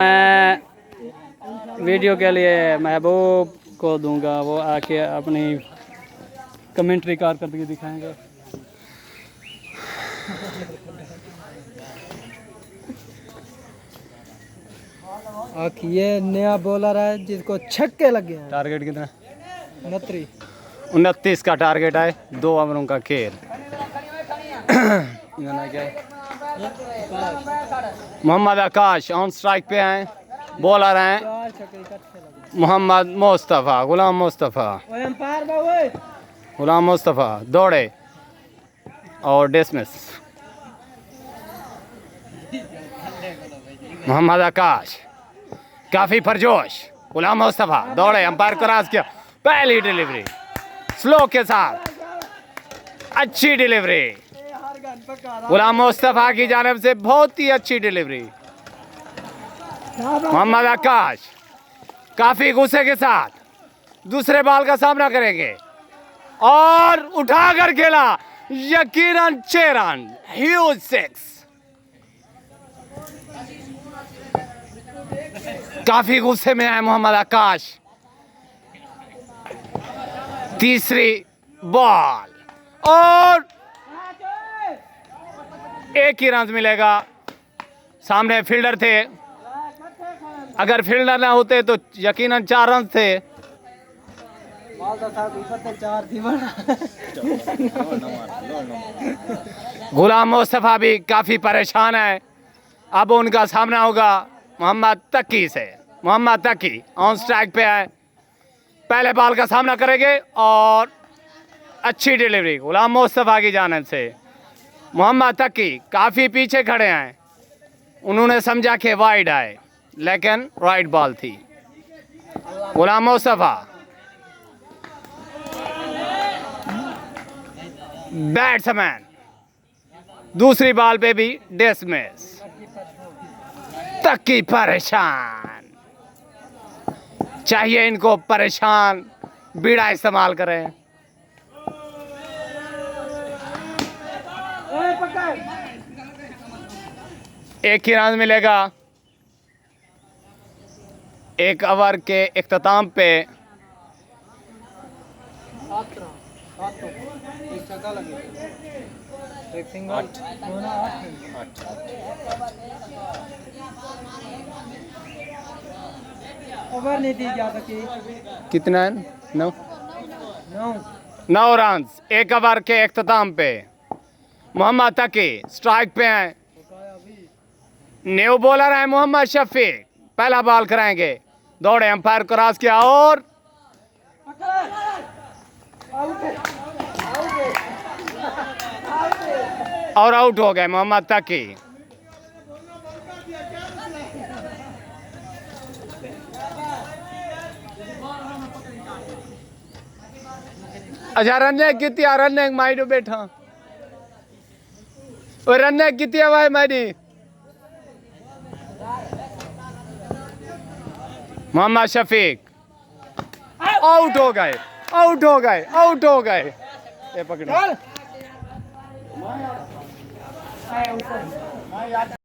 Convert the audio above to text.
मैं वीडियो के लिए महबूब को दूंगा, वो आके अपनी कमेंट्री कारकर्दगी दिखाएंगे। ये नया बॉलर है जिसको छक्के लगे हैं। टारगेट कितना? 29 का टारगेट है। 2 ओवरों का खेल। मोहम्मद आकाश ऑन स्ट्राइक पे हैं। बॉलर हैं मोहम्मद मुस्तफ़ा, गुलाम मुस्तफ़ा दौड़े और डिसमिस। मोहम्मद आकाश काफी परजोश। गुलाम मुस्तफ़ा दौड़े, अंपायर क्रॉस किया। पहली डिलीवरी स्लो के साथ, अच्छी डिलीवरी गुलाम मुस्तफ़ा की जानिब से, बहुत ही अच्छी डिलीवरी। मोहम्मद आकाश काफी गुस्से के साथ दूसरे बॉल का सामना करेंगे और उठाकर खेला, यकीनन 6 रन, ह्यूज 6। काफी गुस्से में है मोहम्मद आकाश। तीसरी बॉल और 1 ही रन मिलेगा। सामने फील्डर थे, अगर फील्डर ना होते तो यकीनन 4 रन थे। गुलाम मुस्तफ़ा भी काफी परेशान है। अब उनका सामना होगा मोहम्मद तकी से। मोहम्मद तकी ऑन स्ट्राइक पे है, पहले बॉल का सामना करेंगे और अच्छी डिलीवरी गुलाम मुस्तफ़ा की जानिब से। मोहम्मद तकी काफ़ी पीछे खड़े हैं, उन्होंने समझा कि वाइड आए, लेकिन राइट बॉल थी। गुलाम मुस्तफ़ा बैट्समैन, दूसरी बॉल पे भी डिसमिस। तकी परेशान, चाहिए इनको परेशान बीड़ा इस्तेमाल करें। एक ही रन मिलेगा 1 ओवर के इख्तिताम पे। ओवर नहीं दी जा सकी। कितना है? 9 रन 1 ओवर के इख्तिताम पे। मोहम्मद तकी स्ट्राइक पे हैं। न्यू बॉलर है मोहम्मद शफीक, पहला बॉल कराएंगे। दौड़े, अंपायर क्रॉस किया और आउट हो गए मोहम्मद तकी। अच्छा रन कितनी? रन माइडो बैठा रन कितनी हुआ माइडी? मोहम्मद शफीक आउट हो गए, आउट हो गए, आउट हो गए। ये पकड़ो।